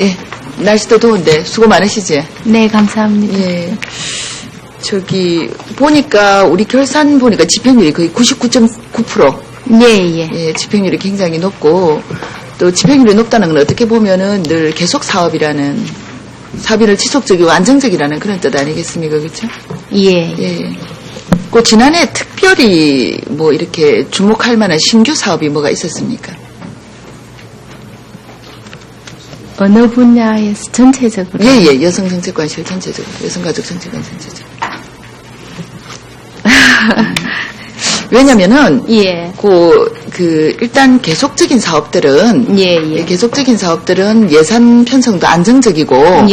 예, 날씨도 더운데 수고 많으시지? 네, 감사합니다. 예. 보니까, 우리 결산 보니까 집행률이 거의 99.9%. 예, 집행률이 굉장히 높고, 또 집행률이 높다는 건 어떻게 보면은 늘 계속 사업이라는, 사업을 지속적이고 안정적이라는 그런 뜻 아니겠습니까? 그렇죠? 예. 그 지난해 특별히 뭐 이렇게 주목할 만한 신규 사업이 뭐가 있었습니까? 어느 분야에서 전체적으로? 예, 여성정책관실 전체적으로, 여성가족정책관 전체적으로. 왜냐면은, 일단 계속적인 사업들은, 계속적인 사업들은 예산 편성도 안정적이고,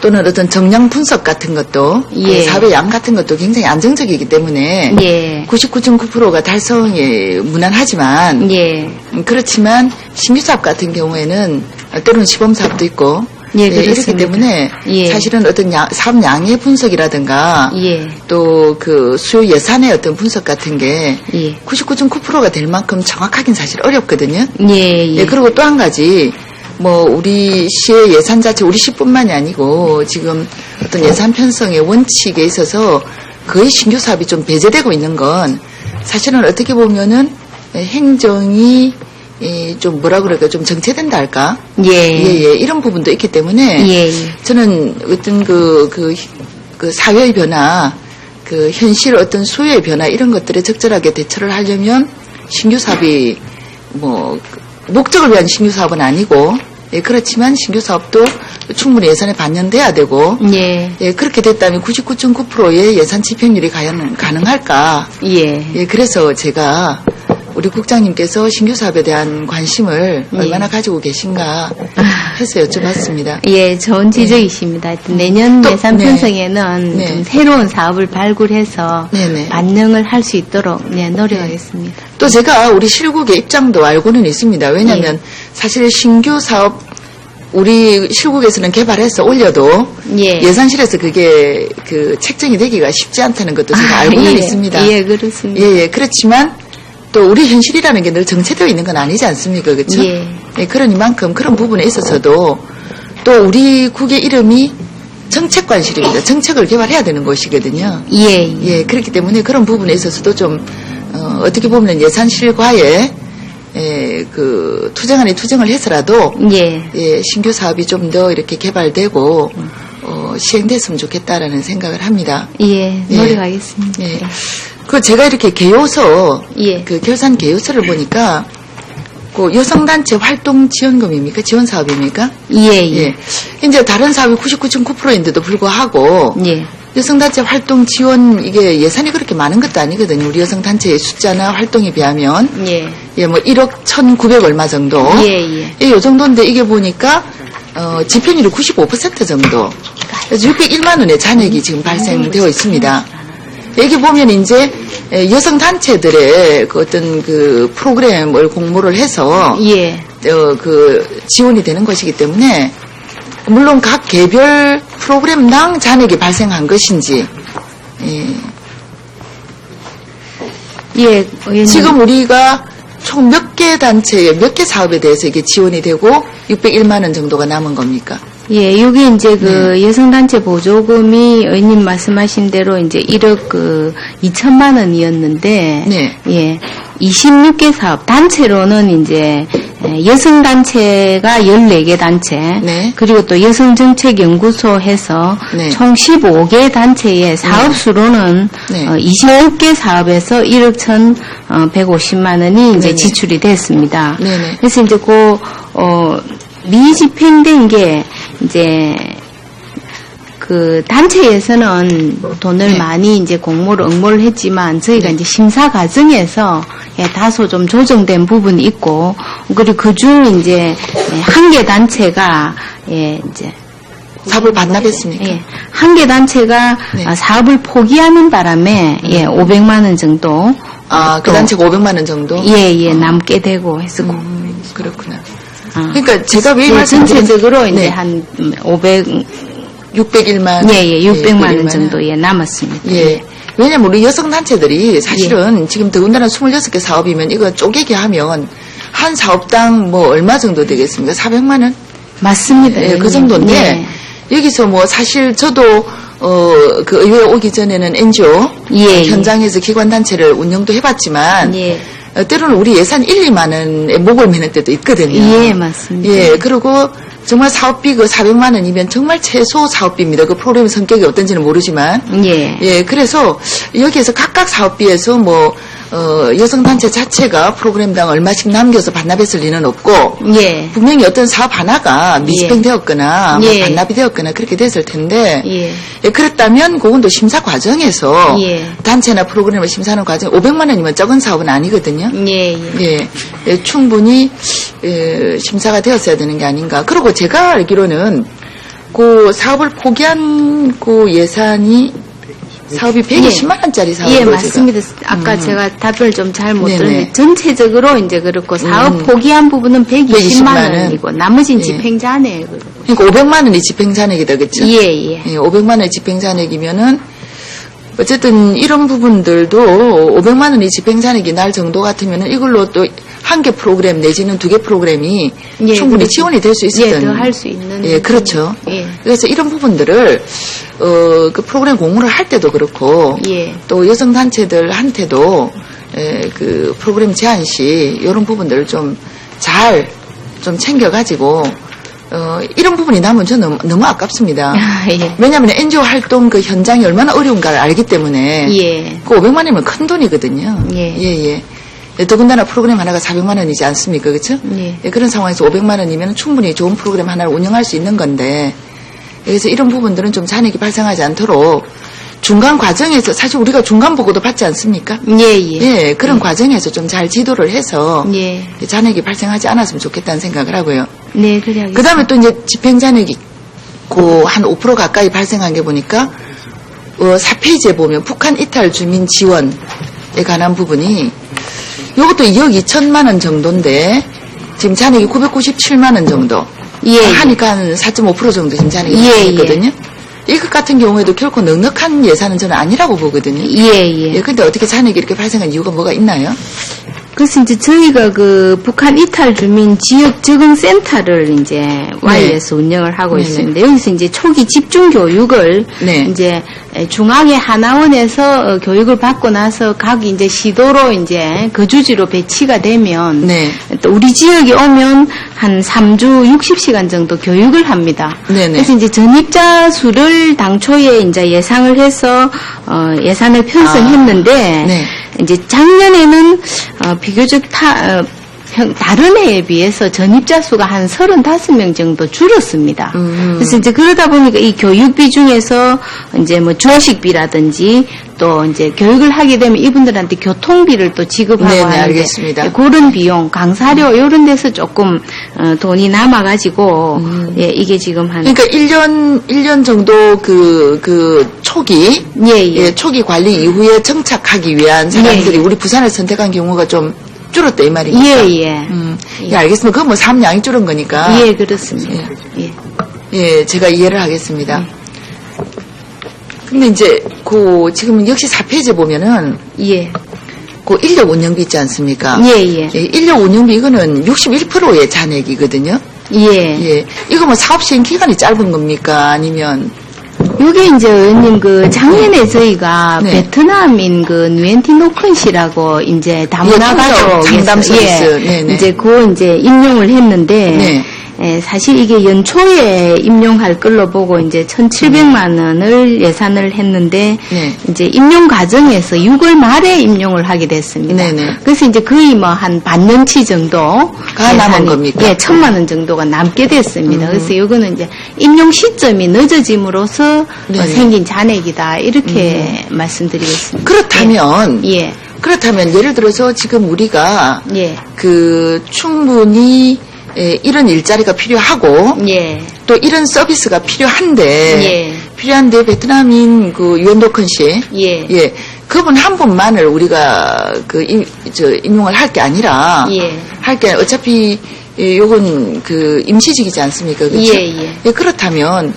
또는 어떤 정량 분석 같은 것도, 사회 양 같은 것도 굉장히 안정적이기 때문에, 99.9%가 달성이 무난하지만, 그렇지만 신규 사업 같은 경우에는 때로는 시범 사업도 있고, 이렇기 때문에 사실은 어떤 사업 양의 분석이라든가 또 그 수요 예산의 어떤 분석 같은 게 99.9%가 될 만큼 정확하긴 사실 어렵거든요. 그리고 또 한 가지 뭐 우리 시의 예산 자체 우리 시뿐만이 아니고 지금 어떤 예산 편성의 원칙에 있어서 거의 신규 사업이 좀 배제되고 있는 건 사실은 어떻게 보면은 행정이 좀 뭐라 그럴까 좀 정체된다 할까? 이런 부분도 있기 때문에 저는 어떤 그 사회의 변화, 그 현실 어떤 수요의 변화 이런 것들에 적절하게 대처를 하려면 신규 사업이 뭐 목적을 위한 신규 사업은 아니고 그렇지만 신규 사업도 충분히 예산에 반영돼야 되고 그렇게 됐다면 99.9%의 예산 집행률이 과연 가능할까? 그래서 제가 우리 국장님께서 신규 사업에 대한 관심을 얼마나 가지고 계신가 해서 여쭤봤습니다. 좋은 지적이십니다. 내년 예산 편성에는 좀 새로운 사업을 발굴해서 반영을 할 수 있도록 노력하겠습니다. 또 제가 우리 실국의 입장도 알고는 있습니다. 왜냐하면 사실 신규 사업 우리 실국에서는 개발해서 올려도 예산실에서 그게 그 책정이 되기가 쉽지 않다는 것도 제가 알고는 있습니다. 그렇습니다. 그렇지만 또 우리 현실이라는 게 늘 정체되어 있는 건 아니지 않습니까? 그렇죠? 그러니만큼 그런 부분에 있어서도 또 우리 국의 이름이 정책관실입니다. 정책을 개발해야 되는 곳이거든요. 그렇기 때문에 그런 부분에 있어서도 좀 어떻게 보면 예산실과의 그 투쟁을 해서라도 신규 사업이 좀 더 이렇게 개발되고 시행됐으면 좋겠다라는 생각을 합니다. 노력하겠습니다. 그 제가 이렇게 개요서 그 결산 개요서를 보니까 그 여성단체 활동 지원금입니까? 지원 사업입니까? 이제 다른 사업이 99.9%인데도 불구하고 여성단체 활동 지원 이게 예산이 그렇게 많은 것도 아니거든요. 우리 여성단체의 숫자나 활동에 비하면 뭐 1억 1,900 얼마 정도 요 정도인데 이게 보니까 집행률이 95% 정도 그래서 601만 원의 잔액이 지금 발생되어 있습니다. 여기 보면 이제 여성단체들의 그 어떤 그 프로그램을 공모를 해서 그 지원이 되는 것이기 때문에 물론 각 개별 프로그램당 잔액이 발생한 것인지 지금 우리가 총 몇 개 단체에 몇 개 사업에 대해서 이게 지원이 되고 601만 원 정도가 남은 겁니까? 여기 이제 그 여성단체 보조금이 의원님 말씀하신 대로 이제 1억 2천만 원이었는데 26개 사업 단체로는 이제 여성단체가 14개 단체 그리고 또 여성정책연구소 해서 총 15개 단체의 사업수로는 26개 사업에서 1억 1,150만 원이 이제 지출이 됐습니다. 그래서 이제 미집행된 게 이제 그 단체에서는 돈을 많이 이제 공모를 응모를 했지만 저희가 이제 심사 과정에서 다소 좀 조정된 부분이 있고 그리고 그중 이제 한 개 단체가 이제 사업을 반납했습니까? 한 개 단체가 사업을 포기하는 바람에 500만 원 정도 그 단체가 500만 원 정도? 남게 되고 해서 그렇구나. 그러니까 제가 왜 전체적으로 이제 한 601만 600만 원 정도 남았습니다. 왜냐면 우리 여성단체들이 사실은 지금 더군다나 26개 사업이면 이거 쪼개기 하면 한 사업당 뭐 얼마 정도 되겠습니까? 400만 원? 맞습니다. 예, 그 정도인데 예. 여기서 뭐 사실 저도 그 의회에 오기 전에는 NGO 예, 현장에서 기관단체를 운영도 해봤지만 예. 때로는 우리 예산 1, 2만 원에 목을 매는 때도 있거든요. 예, 맞습니다. 예, 그리고 정말 사업비 그 400만 원이면 정말 최소 사업비입니다. 그 프로그램 성격이 어떤지는 모르지만. 예. 예, 그래서 여기에서 각각 사업비에서 뭐, 여성단체 자체가 프로그램당 얼마씩 남겨서 반납했을 리는 없고, 예. 분명히 어떤 사업 하나가 미집행되었거나, 뭐 예. 반납이 되었거나 그렇게 됐을 텐데, 예. 예, 그랬다면 그건 또 심사 과정에서 예. 단체나 프로그램을 심사하는 과정 500만 원이면 적은 사업은 아니거든요. 예, 예. 예, 예, 충분히 심사가 되었어야 되는 게 아닌가. 그리고 제가 알기로는 그 사업을 포기한 그 예산이 사업이 120만 원짜리 사업으로 예, 맞습니다. 아까 제가 답변을 좀 잘 못 들었는데 전체적으로 이제 그렇고 사업 포기한 부분은 120만 원이고 나머지는 예. 집행잔액으로. 그러니까 500만 원이 집행잔액이다, 그렇죠? 예, 예. 예, 500만 원의 집행잔액이면은 어쨌든 이런 부분들도 500만 원이 집행잔액이 날 정도 같으면은 이걸로 또 한 개 프로그램 내지는 2개 프로그램이 예, 충분히 그렇죠. 지원이 될 수 있었던. 예, 더 할 수 있는. 예, 그렇죠. 예. 그래서 이런 부분들을 그 프로그램 공모를 할 때도 그렇고 예. 또 여성 단체들한테도 그 프로그램 제안 시 이런 부분들을 좀 잘 좀 챙겨가지고 이런 부분이 남으면 저는 너무 아깝습니다. 예. 왜냐하면 NGO 활동 그 현장이 얼마나 어려운가를 알기 때문에 예. 그 500만 원이면 큰 돈이거든요. 예. 예. 더군다나 프로그램 하나가 400만 원이지 않습니까? 그렇죠? 예. 그런 상황에서 500만 원이면 충분히 좋은 프로그램 하나를 운영할 수 있는 건데 그래서 이런 부분들은 좀 잔액이 발생하지 않도록 중간 과정에서 사실 우리가 중간 보고도 받지 않습니까? 예, 예. 예, 그런 과정에서 좀 잘 지도를 해서 예. 잔액이 발생하지 않았으면 좋겠다는 생각을 하고요. 네, 그래 알겠습니다. 그 다음에 또 이제 집행잔액이 한 5% 가까이 발생한 게 보니까 4페이지에 보면 북한 이탈 주민 지원에 관한 부분이 이것도 2억 2천만 원 정도인데 지금 잔액이 997만 원 정도 예. 하니까 한 4.5% 정도 지금 잔액이 예, 발생했거든요. 이것 같은 경우에도 결코 넉넉한 예산은 저는 아니라고 보거든요. 예, 예. 예, 근데 어떻게 잔액이 이렇게 발생한 이유가 뭐가 있나요? 그래서 이제 저희가 그 북한 이탈 주민 지역 적응 센터를 이제 Y에서 운영을 하고 네네. 있습니다. 여기서 이제 초기 집중 교육을 네. 이제 중앙의 하나원에서 교육을 받고 나서 각 이제 시도로 이제 거주지로 배치가 되면 네. 또 우리 지역에 오면 한 3주 60시간 정도 교육을 합니다. 네네. 그래서 이제 전입자 수를 당초에 이제 예상을 해서 예산을 편성했는데 네. 이제 작년에는 비교적 다른 해에 비해서 전입자 수가 한 35명 정도 줄었습니다. 그래서 이제 그러다 보니까 이 교육비 중에서 이제 뭐 주식비라든지 또 이제 교육을 하게 되면 이분들한테 교통비를 또 지급하고 네네, 하는데 알겠습니다. 그런 비용, 강사료 이런 데서 조금 돈이 남아가지고 예, 이게 지금 한 그러니까 1년 정도 그 초기 예. 초기 관리 이후에 정착하기 위한 사람들이 예, 예. 우리 부산을 선택한 경우가 좀 줄었다 이 말입니까? 예. 예, 알겠습니다. 그건 뭐 사업량이 줄은 거니까. 예, 그렇습니다. 예. 예, 제가 이해를 하겠습니다. 근데 이제 지금 역시 4페이지에 보면은 예. 인력 운영비 있지 않습니까? 예. 인력 운영비 이거는 61%의 잔액이거든요. 예. 예. 이거 뭐 사업 시행 기간이 짧은 겁니까? 아니면 요게 이제 의원님 작년에 저희가 네. 베트남인 누엔티노큰 씨라고 이제 다문화가족에서 상담 서비스. 네네. 이제 이제 임용을 했는데 네. 사실 이게 연초에 임용할 걸로 보고 이제 1,700만 원을 예산을 했는데 네. 이제 임용 과정에서 6월 말에 임용을 하게 됐습니다. 네네. 그래서 이제 거의 뭐 한 반년치 정도가 남은 겁니까? 예, 1,000만 원 정도가 남게 됐습니다. 그래서 이거는 이제 임용 시점이 늦어짐으로써 네네. 생긴 잔액이다 이렇게 말씀드리겠습니다. 그렇다면 예. 그렇다면 예를 들어서 지금 우리가 예. 충분히 이런 일자리가 필요하고 예. 또 이런 서비스가 필요한데 베트남인 유엔도큰 씨 예. 그분 한 분만을 우리가 임용을 할 게 아니라 예. 할 게 어차피 요건 임시직이지 않습니까? 그렇죠? 예. 그렇다면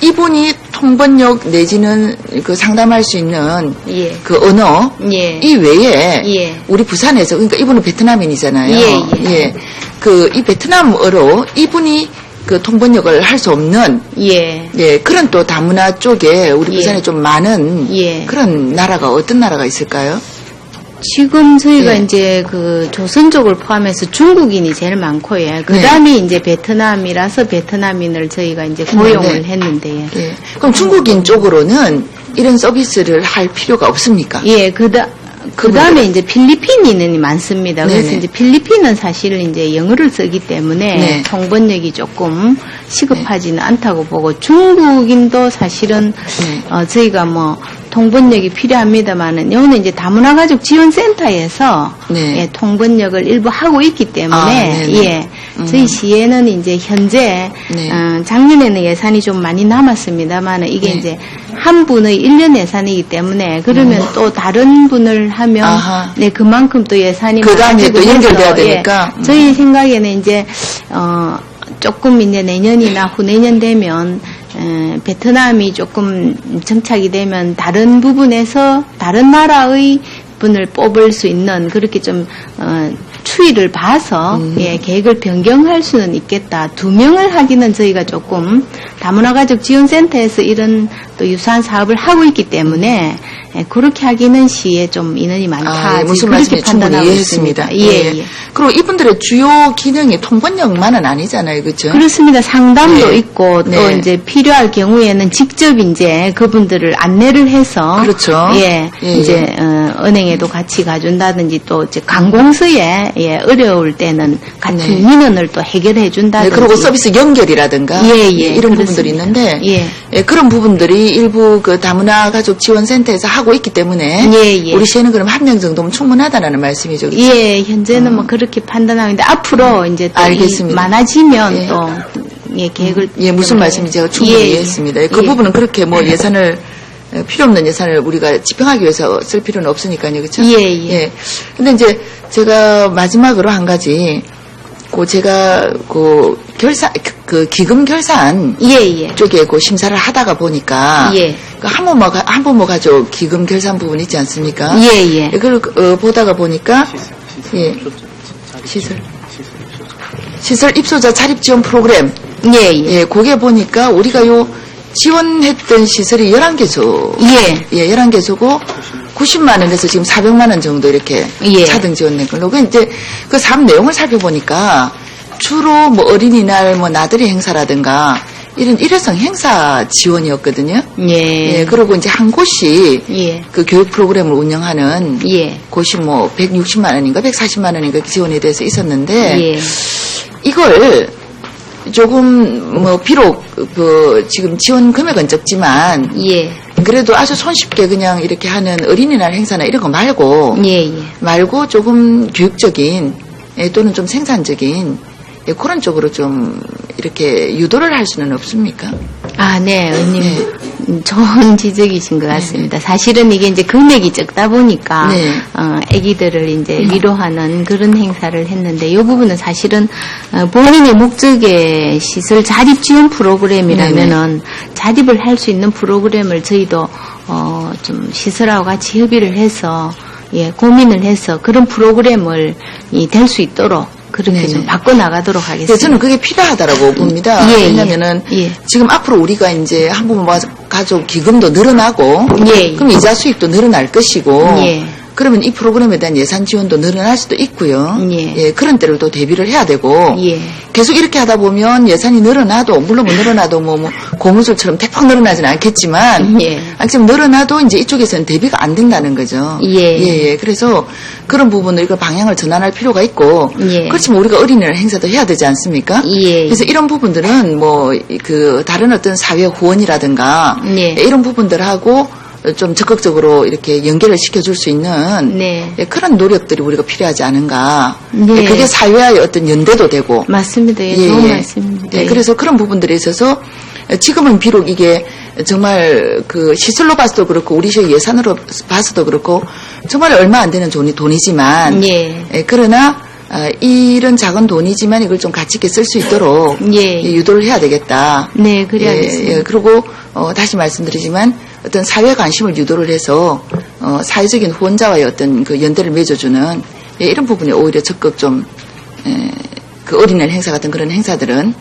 이분이 통번역 내지는 그 상담할 수 있는 예. 그 언어 예. 이 외에 예. 우리 부산에서 그러니까 이분은 베트남인이잖아요. 예. 그 이 베트남어로 이분이 그 통번역을 할 수 없는 예. 그런 또 다문화 쪽에 우리 예. 부산에 좀 많은 예. 그런 나라가 어떤 나라가 있을까요? 지금 저희가 예. 이제 그 조선 쪽을 포함해서 중국인이 제일 많고요. 그 다음에 이제 베트남이라서 베트남인을 저희가 이제 고용을 네. 했는데요. 예. 그럼 중국인 쪽으로는 이런 서비스를 할 필요가 없습니까? 예, 그 다음에 이제 필리핀인이 많습니다. 그래서 네네. 이제 필리핀은 사실 이제 영어를 쓰기 때문에 네. 통번역이 조금 시급하지는 않다고 보고 중국인도 사실은 네. 저희가 뭐 통번역이 필요합니다만은 여기는 이제 다문화 가족 지원 센터에서 네. 예, 통번역을 일부 하고 있기 때문에 네네. 예, 저희 시에는 이제 현재 네. 작년에는 예산이 좀 많이 남았습니다만은 이게 네. 이제 한 분의 1년 예산이기 때문에 그러면 또 다른 분을 하면 아하. 네 그만큼 또 예산이 그 다음에 또 많아지고 연결돼야 해서, 되니까. 예, 저희 생각에는 이제 조금 이제 내년이나 후내년 되면 베트남이 조금 정착이 되면 다른 부분에서 다른 나라의 분을 뽑을 수 있는 그렇게 좀 추이를 봐서 예, 계획을 변경할 수는 있겠다. 2명을 하기는 저희가 조금 다문화 가족 지원센터에서 이런 또 유사한 사업을 하고 있기 때문에 예, 그렇게 하기는 시에 좀 인원이 많다. 무슨 그렇게 말씀인지 충분히 판단하고 이해했습니다. 있습니다. 예. 그리고 이분들의 주요 기능이 통번역만은 아니잖아요, 그렇죠? 그렇습니다. 상담도 네. 있고 또 네. 이제 필요할 경우에는 직접 이제 그분들을 안내를 해서 그렇죠. 예, 예, 이제 은행에도 같이 가준다든지 또 이제 관공서에 예, 어려울 때는 같은 네. 민원을 또 해결해 네, 준다든지. 그리고 서비스 연결이라든가 예, 이런 부분들이 그렇습니다. 있는데 예. 그런 부분들이 일부 그 다문화 가족 지원센터에서 하고 있기 때문에 예. 우리 시에는 그럼 한 명 정도면 충분하다는 말씀이죠. 그렇죠? 예, 현재는 뭐 그렇게 판단하는데 앞으로 이제 또 알겠습니다. 많아지면 예. 또 예, 계획을 예, 무슨 말씀인지 제가 충분히 이해했습니다. 그 부분은 그렇게 뭐 예산을 필요 없는 예산을 우리가 집행하기 위해서 쓸 필요는 없으니까요, 그렇죠? 예. 근데 이제 제가 마지막으로 한 가지, 제가 그 기금 결산 예. 쪽에 심사를 하다가 보니까 예. 그 한부모 가족 기금 결산 부분 있지 않습니까? 예. 이걸 보다가 보니까 시설 입소자 자립 지원 프로그램 예. 그게 보니까 우리가 지원했던 시설이 11개소. 예. 11개소고 90만 원에서 지금 400만 원 정도 이렇게 예. 차등 지원된 걸로. 그 이제 그 사업 내용을 살펴보니까 주로 뭐 어린이날 뭐 나들이 행사라든가 이런 일회성 행사 지원이었거든요. 예. 그리고 이제 한 곳이 예. 그 교육 프로그램을 운영하는 예. 곳이 뭐 160만 원인가 140만 원인가 지원에 대해서 있었는데 예. 이걸 조금 비록 지금 지원 금액은 적지만 예. 그래도 아주 손쉽게 그냥 이렇게 하는 어린이날 행사나 이런 거 말고 조금 교육적인 또는 좀 생산적인 그런 쪽으로 좀 이렇게 유도를 할 수는 없습니까? 아, 네, 의원님. 좋은 지적이신 것 같습니다. 사실은 이게 이제 금액이 적다 보니까, 아기들을 이제 위로하는 그런 행사를 했는데, 이 부분은 사실은, 본인의 목적의 시설 자립 지원 프로그램이라면은, 자립을 할 수 있는 프로그램을 저희도, 좀 시설하고 같이 협의를 해서, 고민을 해서 그런 프로그램을 될 수 있도록, 그렇게 좀 바꿔나가도록 하겠습니다. 저는 그게 필요하다라고 봅니다. 왜냐면은 지금 앞으로 우리가 이제 한부모 가족 기금도 늘어나고 그럼 이자 수익도 늘어날 것이고 그러면 이 프로그램에 대한 예산 지원도 늘어날 수도 있고요. 그런 때를 또 대비를 해야 되고 계속 이렇게 하다 보면 예산이 늘어나도 물론 늘어나도 뭐 고무줄처럼 대폭 늘어나지는 않겠지만 지금 늘어나도 이제 이쪽에서는 대비가 안 된다는 거죠. 그래서 그런 부분을 이걸 방향을 전환할 필요가 있고 그렇지만 우리가 어린이날 행사도 해야 되지 않습니까? 그래서 이런 부분들은 다른 어떤 사회 후원이라든가 이런 부분들하고 좀 적극적으로 이렇게 연결을 시켜줄 수 있는 그런 노력들이 우리가 필요하지 않은가. 그게 사회와의 어떤 연대도 되고. 맞습니다. 좋은 말씀입니다. 그래서 그런 부분들에 있어서 지금은 비록 이게 정말 그 시설로 봐서도 그렇고 우리 시의 예산으로 봐서도 그렇고 정말 얼마 안 되는 돈이지만 그러나 이런 작은 돈이지만 이걸 좀 가치 있게 쓸 수 있도록 유도를 해야 되겠다. 네, 그래야겠습니다. 그리고 다시 말씀드리지만 어떤 사회 관심을 유도를 해서 사회적인 후원자와의 어떤 그 연대를 맺어주는 이런 부분에 오히려 적극 좀 그 어린이날 행사 같은 그런 행사들은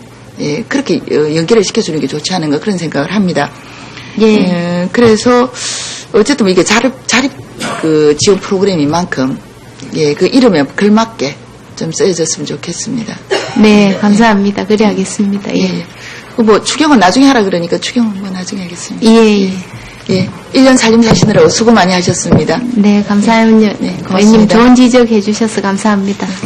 그렇게 연계를 시켜주는 게 좋지 않은가 그런 생각을 합니다. 그래서 어쨌든 이게 자립 그 지원 프로그램인 만큼 그 이름에 걸맞게 좀 쓰여졌으면 좋겠습니다. 네, 감사합니다. 그래 하겠습니다. 뭐 추경은 나중에 하라 그러니까 추경은 뭐 나중에 하겠습니다. 1년 살림 사시느라고 수고 많이 하셨습니다. 네, 감사합니다. 네, 의원님 좋은 지적해 주셔서 감사합니다.